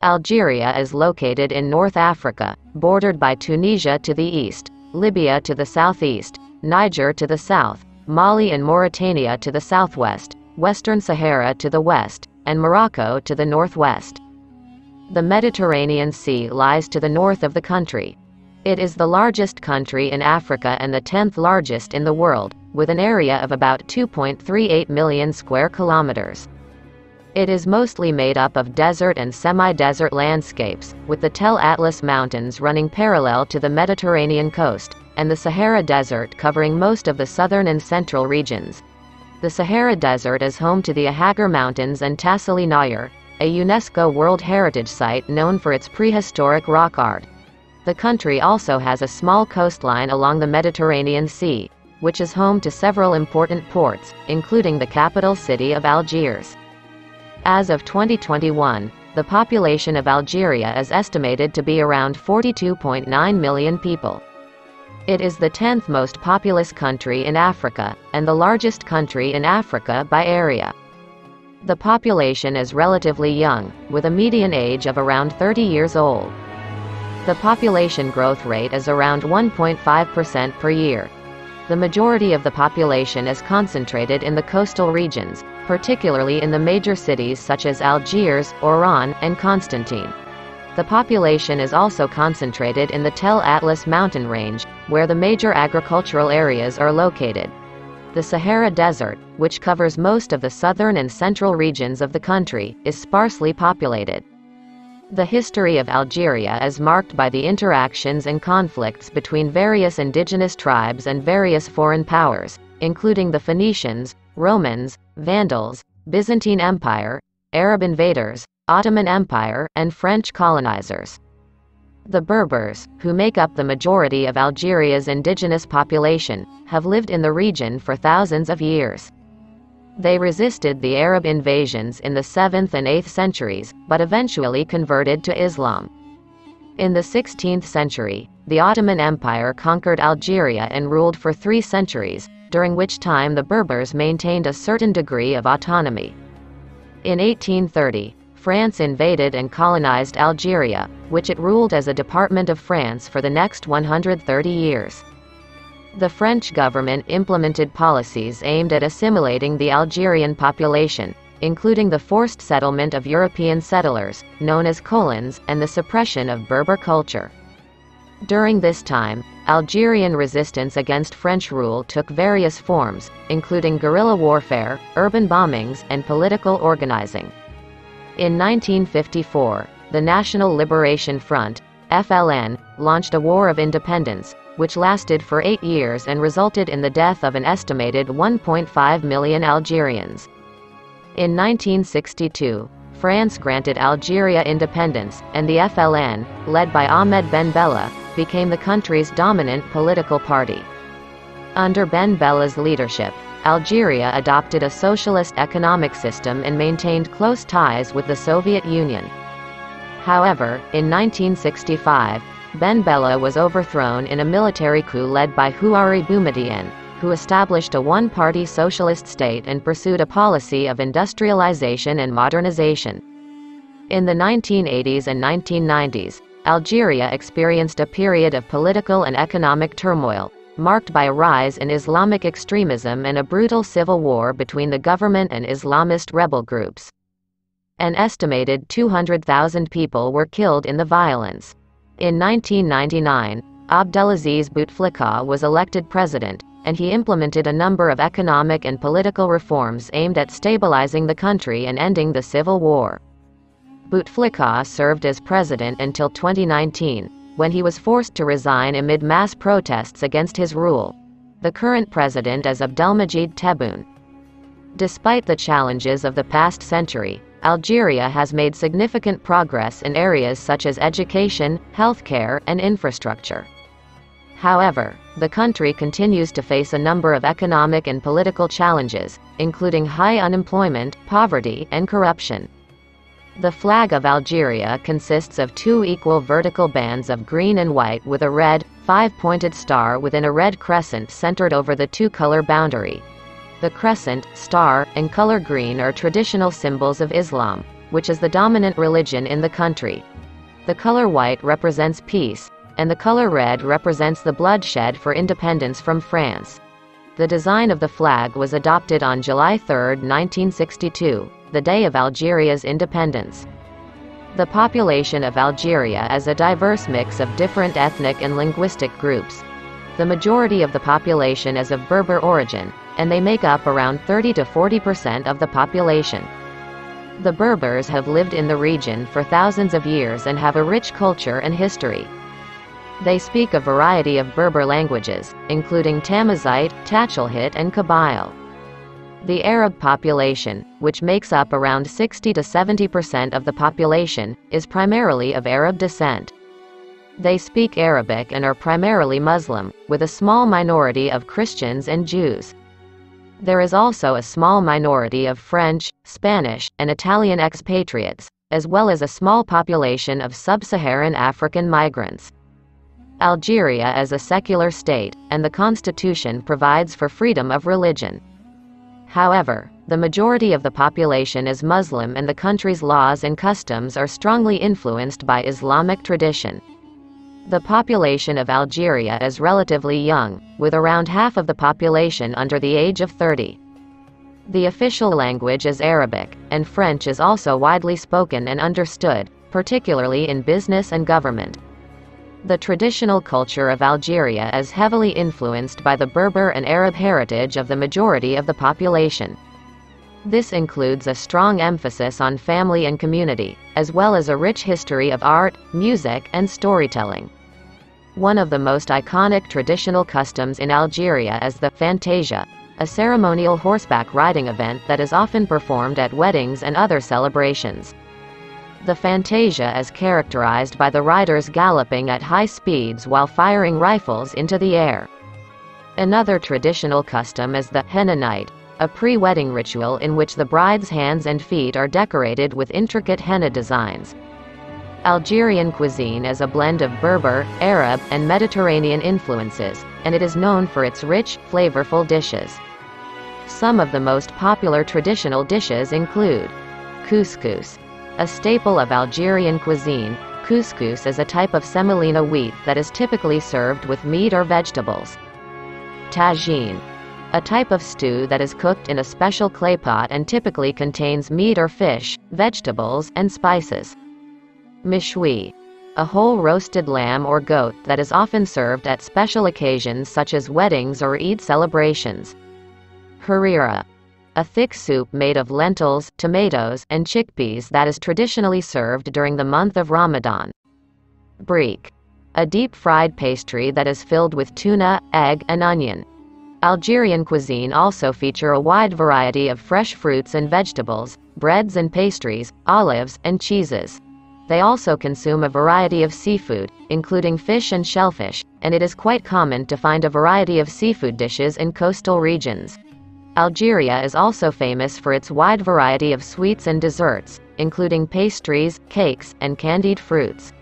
Algeria is located in North Africa, bordered by Tunisia to the east, Libya to the southeast, Niger to the south, Mali and Mauritania to the southwest, Western Sahara to the west, and Morocco to the northwest. The Mediterranean Sea lies to the north of the country. It is the largest country in Africa and the 10th largest in the world, with an area of about 2.38 million square kilometers. It is mostly made up of desert and semi-desert landscapes, with the Tel Atlas Mountains running parallel to the Mediterranean coast, and the Sahara Desert covering most of the southern and central regions. The Sahara Desert is home to the Ahaggar Mountains and Tassili N'Ajjer, a UNESCO World Heritage Site known for its prehistoric rock art. The country also has a small coastline along the Mediterranean Sea, which is home to several important ports, including the capital city of Algiers. As of 2021, the population of Algeria is estimated to be around 42.9 million people. It is the 10th most populous country in Africa, and the largest country in Africa by area. The population is relatively young, with a median age of around 30 years old. The population growth rate is around 1.5% per year. The majority of the population is concentrated in the coastal regions, particularly in the major cities such as Algiers, Oran, and Constantine. The population is also concentrated in the Tel Atlas mountain range, where the major agricultural areas are located. The Sahara Desert, which covers most of the southern and central regions of the country, is sparsely populated. The history of Algeria is marked by the interactions and conflicts between various indigenous tribes and various foreign powers, including the Phoenicians, Romans, Vandals, Byzantine Empire, Arab invaders, Ottoman Empire, and French colonizers. The Berbers, who make up the majority of Algeria's indigenous population, have lived in the region for thousands of years. They resisted the Arab invasions in the 7th and 8th centuries, but eventually converted to Islam. In the 16th century, the Ottoman Empire conquered Algeria and ruled for 3 centuries, during which time the Berbers maintained a certain degree of autonomy. In 1830, France invaded and colonized Algeria, which it ruled as a department of France for the next 130 years. The French government implemented policies aimed at assimilating the Algerian population, including the forced settlement of European settlers, known as colons, and the suppression of Berber culture. During this time, Algerian resistance against French rule took various forms, including guerrilla warfare, urban bombings, and political organizing. In 1954, the National Liberation Front, FLN, launched a war of independence, which lasted for 8 years and resulted in the death of an estimated 1.5 million Algerians. In 1962, France granted Algeria independence, and the FLN, led by Ahmed Ben Bella, became the country's dominant political party. Under Ben Bella's leadership, Algeria adopted a socialist economic system and maintained close ties with the Soviet Union. However, in 1965, Ben Bella was overthrown in a military coup led by Houari Boumediene, who established a one-party socialist state and pursued a policy of industrialization and modernization. In the 1980s and 1990s, Algeria experienced a period of political and economic turmoil, marked by a rise in Islamic extremism and a brutal civil war between the government and Islamist rebel groups. An estimated 200,000 people were killed in the violence. In 1999, Abdelaziz Bouteflika was elected president, and he implemented a number of economic and political reforms aimed at stabilizing the country and ending the civil war. Bouteflika served as president until 2019, when he was forced to resign amid mass protests against his rule. The current president is Abdelmajid Tebboune. Despite the challenges of the past century, Algeria has made significant progress in areas such as education, healthcare, and infrastructure. However, the country continues to face a number of economic and political challenges, including high unemployment, poverty, and corruption. The flag of Algeria consists of 2 equal vertical bands of green and white with a red, 5-pointed star within a red crescent centered over the 2-color boundary. The crescent, star, and color green are traditional symbols of Islam. which is the dominant religion in the country. The color white represents peace, and the color red represents the bloodshed for independence from France. The design of the flag was adopted on July 3, 1962, the day of Algeria's independence. The population of Algeria is a diverse mix of different ethnic and linguistic groups. The majority of the population is of Berber origin, and they make up around 30 to 40% of the population. The Berbers have lived in the region for thousands of years and have a rich culture and history. They speak a variety of Berber languages, including Tamazight, Tachelhit and Kabyle. The Arab population, which makes up around 60 to 70% of the population, is primarily of Arab descent. They speak Arabic and are primarily Muslim, with a small minority of Christians and Jews. There is also a small minority of French, Spanish, and Italian expatriates, as well as a small population of sub-Saharan African migrants. Algeria is a secular state, and the constitution provides for freedom of religion. However, the majority of the population is Muslim and the country's laws and customs are strongly influenced by Islamic tradition. The population of Algeria is relatively young, with around half of the population under the age of 30. The official language is Arabic, and French is also widely spoken and understood, particularly in business and government. The traditional culture of Algeria is heavily influenced by the Berber and Arab heritage of the majority of the population. This includes a strong emphasis on family and community, as well as a rich history of art, music, and storytelling. One of the most iconic traditional customs in Algeria is the fantasia, a ceremonial horseback riding event that is often performed at weddings and other celebrations. The fantasia is characterized by the riders galloping at high speeds while firing rifles into the air. Another traditional custom is the henna night, a pre-wedding ritual in which the bride's hands and feet are decorated with intricate henna designs. Algerian cuisine is a blend of Berber, Arab, and Mediterranean influences, and it is known for its rich, flavorful dishes. Some of the most popular traditional dishes include couscous. A staple of Algerian cuisine, couscous is a type of semolina wheat that is typically served with meat or vegetables. Tagine. A type of stew that is cooked in a special clay pot and typically contains meat or fish, vegetables, and spices. Méchoui. A whole roasted lamb or goat that is often served at special occasions such as weddings or Eid celebrations. Harira. A thick soup made of lentils, tomatoes, and chickpeas that is traditionally served during the month of Ramadan. Brique. A deep-fried pastry that is filled with tuna, egg, and onion. Algerian cuisine also feature a wide variety of fresh fruits and vegetables, breads and pastries, olives, and cheeses. They also consume a variety of seafood, including fish and shellfish, and it is quite common to find a variety of seafood dishes in coastal regions. Algeria is also famous for its wide variety of sweets and desserts, including pastries, cakes, and candied fruits.